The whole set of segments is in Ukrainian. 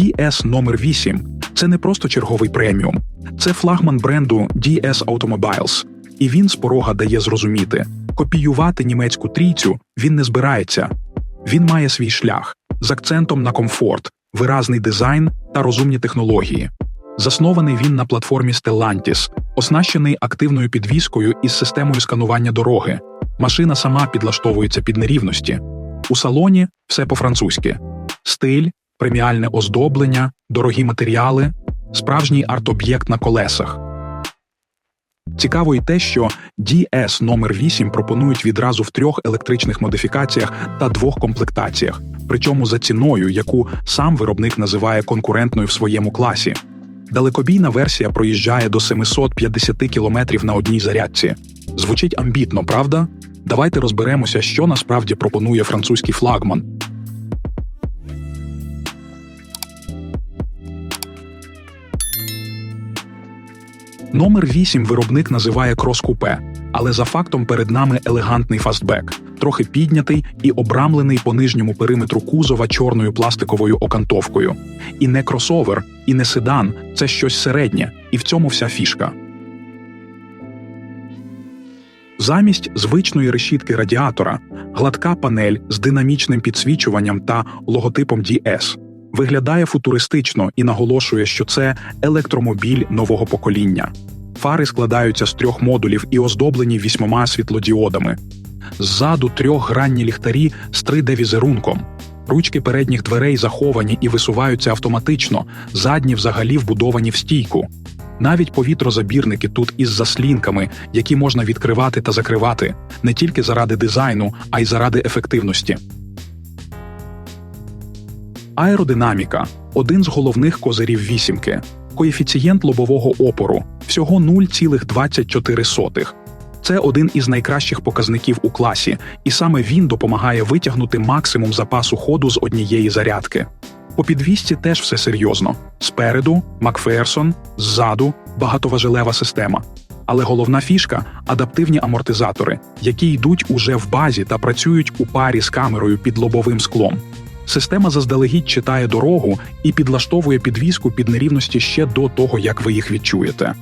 DS номер 8 – це не просто черговий преміум. Це флагман бренду DS Automobiles. І він з порога дає зрозуміти – копіювати німецьку трійцю він не збирається. Він має свій шлях з акцентом на комфорт, виразний дизайн та розумні технології. Заснований він на платформі Stellantis, оснащений активною підвіскою із системою сканування дороги. Машина сама підлаштовується під нерівності. У салоні все по-французьки. Стиль, преміальне оздоблення, дорогі матеріали, справжній арт-об'єкт на колесах. Цікаво й те, що DS номер 8 пропонують відразу в 3 електричних модифікаціях та 2 комплектаціях, причому за ціною, яку сам виробник називає конкурентною в своєму класі. Далекобійна версія проїжджає до 750 км на одній зарядці. Звучить амбітно, правда? Давайте розберемося, що насправді пропонує французький флагман. Номер 8 виробник називає крос-купе, але за фактом перед нами елегантний фастбек, трохи піднятий і обрамлений по нижньому периметру кузова чорною пластиковою окантовкою. І не кросовер, і не седан – це щось середнє, і в цьому вся фішка. Замість звичної решітки радіатора – гладка панель з динамічним підсвічуванням та логотипом DS. Виглядає футуристично і наголошує, що це електромобіль нового покоління. Фари складаються з 3 модулів і оздоблені 8 світлодіодами. Ззаду 3-гранні ліхтарі з 3D-візерунком. Ручки передніх дверей заховані і висуваються автоматично, задні взагалі вбудовані в стійку. Навіть повітрозабірники тут із заслінками, які можна відкривати та закривати, не тільки заради дизайну, а й заради ефективності. Аеродинаміка – один з головних козирів вісімки. Коефіцієнт лобового опору – всього 0,24. Це один із найкращих показників у класі, і саме він допомагає витягнути максимум запасу ходу з однієї зарядки. По підвісці теж все серйозно. Спереду – Макферсон, ззаду – багатоважелева система. Але головна фішка – адаптивні амортизатори, які йдуть уже в базі та працюють у парі з камерою під лобовим склом. Система заздалегідь читає дорогу і підлаштовує підвіску під нерівності ще до того, як ви їх відчуєте.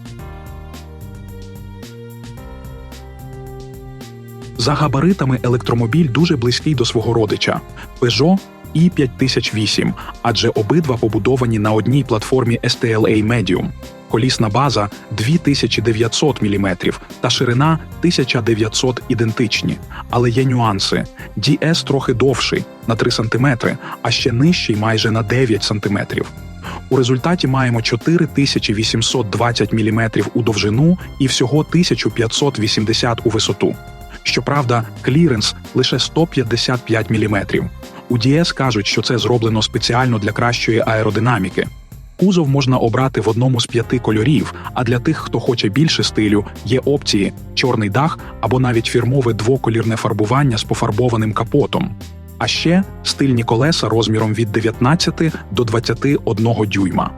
За габаритами електромобіль дуже близький до свого родича – Peugeot i5008, адже обидва побудовані на одній платформі STLA Medium. Колісна база – 2900 мм та ширина – 1900 ідентичні. Але є нюанси. DS трохи довший – на 3 см, а ще нижчий майже на 9 см. У результаті маємо 4820 мм у довжину і всього 1580 у висоту. Щоправда, кліренс – лише 155 мм. У DS кажуть, що це зроблено спеціально для кращої аеродинаміки. Кузов можна обрати в одному з 5 кольорів, а для тих, хто хоче більше стилю, є опції – чорний дах або навіть фірмове двоколірне фарбування з пофарбованим капотом. А ще стильні колеса розміром від 19 до 21 дюйма.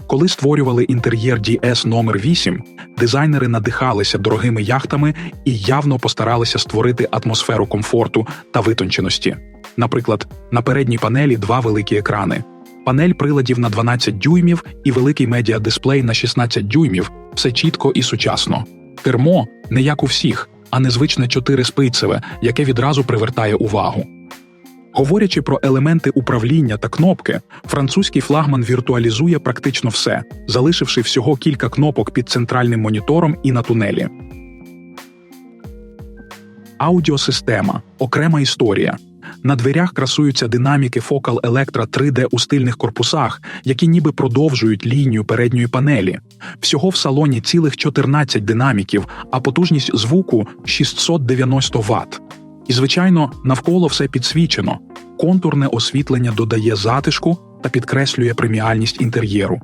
Коли створювали інтер'єр DS номер 8, дизайнери надихалися дорогими яхтами і явно постаралися створити атмосферу комфорту та витонченості. Наприклад, на передній панелі 2 великі екрани. Панель приладів на 12 дюймів і великий медіадисплей на 16 дюймів – все чітко і сучасно. Кермо не як у всіх, а незвичне 4-спицеве, яке відразу привертає увагу. Говорячи про елементи управління та кнопки, французький флагман віртуалізує практично все, залишивши всього кілька кнопок під центральним монітором і на тунелі. Аудіосистема – окрема історія. На дверях красуються динаміки Focal Electra 3D у стильних корпусах, які ніби продовжують лінію передньої панелі. Всього в салоні цілих 14 динаміків, а потужність звуку – 690 Вт. І, звичайно, навколо все підсвічено. Контурне освітлення додає затишку та підкреслює преміальність інтер'єру.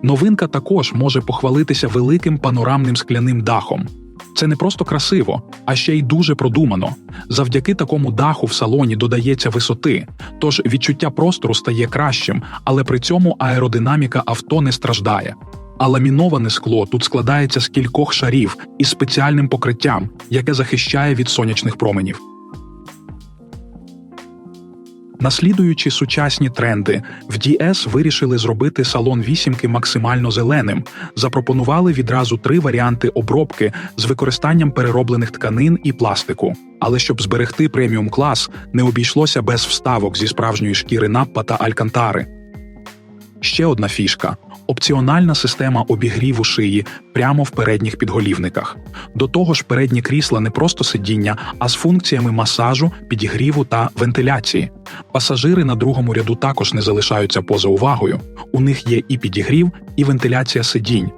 Новинка також може похвалитися великим панорамним скляним дахом. Це не просто красиво, а ще й дуже продумано. Завдяки такому даху в салоні додається висоти, тож відчуття простору стає кращим, але при цьому аеродинаміка авто не страждає. А ламіноване скло тут складається з кількох шарів із спеціальним покриттям, яке захищає від сонячних променів. Наслідуючи сучасні тренди, в DS вирішили зробити салон вісімки максимально зеленим, запропонували відразу 3 варіанти обробки з використанням перероблених тканин і пластику. Але щоб зберегти преміум-клас, не обійшлося без вставок зі справжньої шкіри Наппа та Алькантари. Ще одна фішка – опціональна система обігріву шиї прямо в передніх підголівниках. До того ж, передні крісла не просто сидіння, а з функціями масажу, підігріву та вентиляції. Пасажири на другому ряду також не залишаються поза увагою. У них є і підігрів, і вентиляція сидінь.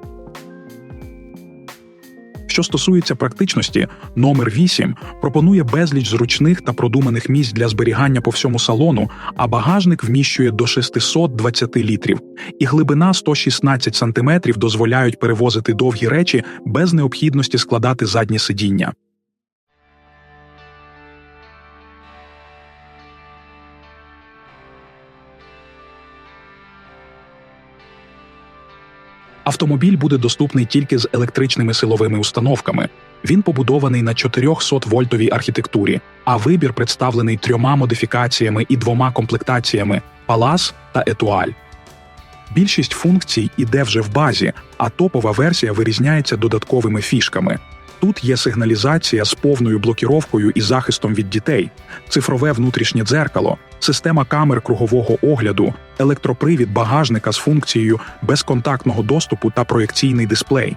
Що стосується практичності, номер 8 пропонує безліч зручних та продуманих місць для зберігання по всьому салону, а багажник вміщує до 620 літрів. І глибина 116 см дозволяють перевозити довгі речі без необхідності складати задні сидіння. Автомобіль буде доступний тільки з електричними силовими установками. Він побудований на 400-вольтовій архітектурі, а вибір представлений 3 модифікаціями і 2 комплектаціями – Palace та Etoile. Більшість функцій іде вже в базі, а топова версія вирізняється додатковими фішками. Тут є сигналізація з повною блокіровкою і захистом від дітей, цифрове внутрішнє дзеркало, система камер кругового огляду, електропривід багажника з функцією безконтактного доступу та проєкційний дисплей.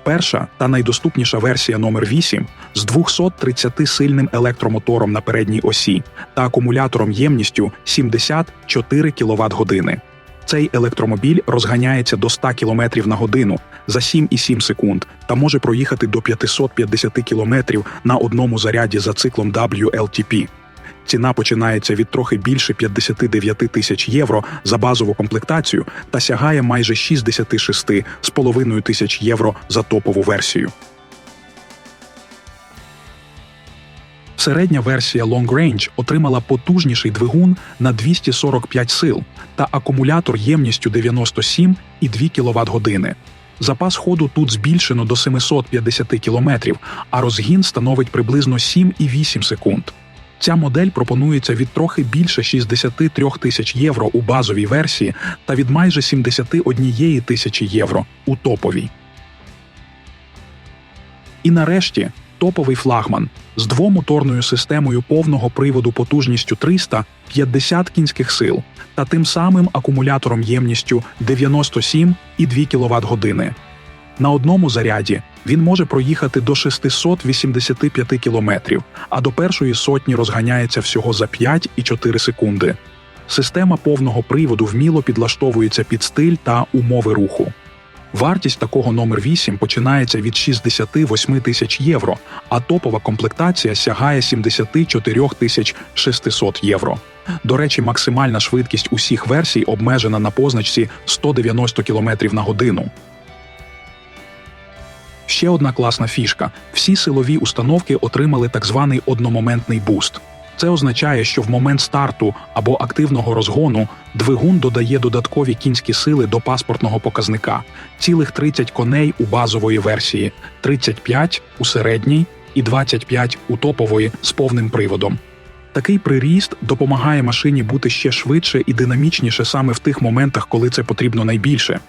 Перша та найдоступніша версія номер 8 з 230-сильним електромотором на передній осі та акумулятором ємністю 74 кВт-години. Цей електромобіль розганяється до 100 км на годину за 7,7 секунд та може проїхати до 550 км на одному заряді за циклом WLTP. Ціна починається від трохи більше 59 тисяч євро за базову комплектацію та сягає майже 66,5 тисяч євро за топову версію. Середня версія Long Range отримала потужніший двигун на 245 сил та акумулятор ємністю 97,2 кВт-години. Запас ходу тут збільшено до 750 км, а розгін становить приблизно 7,8 секунд. Ця модель пропонується від трохи більше 63 тисяч євро у базовій версії та від майже 71 тисячі євро у топовій. І нарешті топовий флагман з двомоторною системою повного приводу потужністю 350 кінських сил та тим самим акумулятором ємністю 97,2 кВт-години. На одному заряді він може проїхати до 685 км, а до першої сотні розганяється всього за 5,4 секунди. Система повного приводу вміло підлаштовується під стиль та умови руху. Вартість такого номер 8 починається від 68 тисяч євро, а топова комплектація сягає 74 600 євро. До речі, максимальна швидкість усіх версій обмежена на позначці 190 км на годину. Ще одна класна фішка – всі силові установки отримали так званий одномоментний буст. Це означає, що в момент старту або активного розгону двигун додає додаткові кінські сили до паспортного показника – цілих 30 коней у базової версії, 35 у середній і 25 у топової з повним приводом. Такий приріст допомагає машині бути ще швидше і динамічніше саме в тих моментах, коли це потрібно найбільше.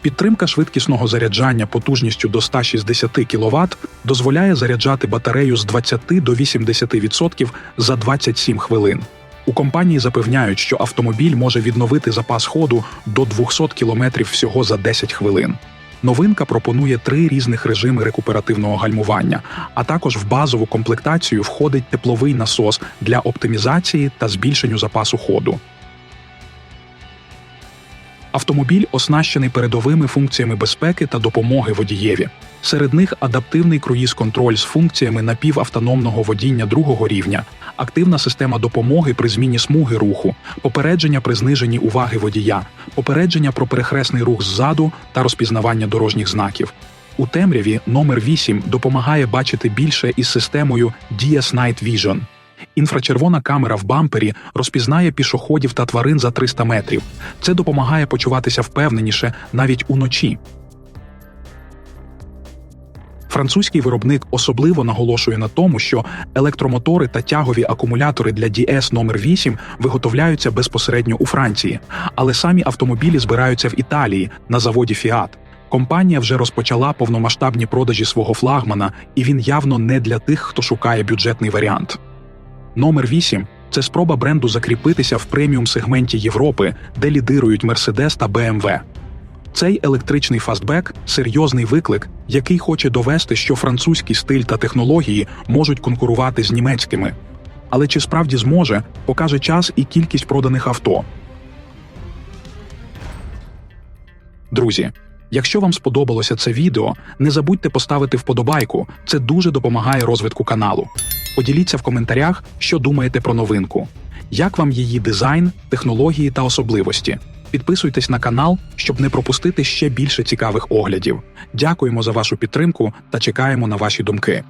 Підтримка швидкісного заряджання потужністю до 160 кВт дозволяє заряджати батарею з 20 до 80% за 27 хвилин. У компанії запевняють, що автомобіль може відновити запас ходу до 200 км всього за 10 хвилин. Новинка пропонує 3 різних режими рекуперативного гальмування, а також в базову комплектацію входить тепловий насос для оптимізації та збільшенню запасу ходу. Автомобіль оснащений передовими функціями безпеки та допомоги водієві. Серед них адаптивний круїз-контроль з функціями напівавтономного водіння другого рівня, активна система допомоги при зміні смуги руху, попередження при зниженні уваги водія, попередження про перехресний рух ззаду та розпізнавання дорожніх знаків. У темряві номер 8 допомагає бачити більше із системою DS Night Vision. Інфрачервона камера в бампері розпізнає пішоходів та тварин за 300 метрів. Це допомагає почуватися впевненіше навіть уночі. Французький виробник особливо наголошує на тому, що електромотори та тягові акумулятори для DS номер 8 виготовляються безпосередньо у Франції, але самі автомобілі збираються в Італії на заводі Fiat. Компанія вже розпочала повномасштабні продажі свого флагмана, і він явно не для тих, хто шукає бюджетний варіант. Номер 8 – це спроба бренду закріпитися в преміум-сегменті Європи, де лідирують Mercedes та BMW. Цей електричний фастбек – серйозний виклик, який хоче довести, що французький стиль та технології можуть конкурувати з німецькими. Але чи справді зможе, покаже час і кількість проданих авто. Друзі, якщо вам сподобалося це відео, не забудьте поставити вподобайку, це дуже допомагає розвитку каналу. Поділіться в коментарях, що думаєте про новинку. Як вам її дизайн, технології та особливості? Підписуйтесь на канал, щоб не пропустити ще більше цікавих оглядів. Дякуємо за вашу підтримку та чекаємо на ваші думки.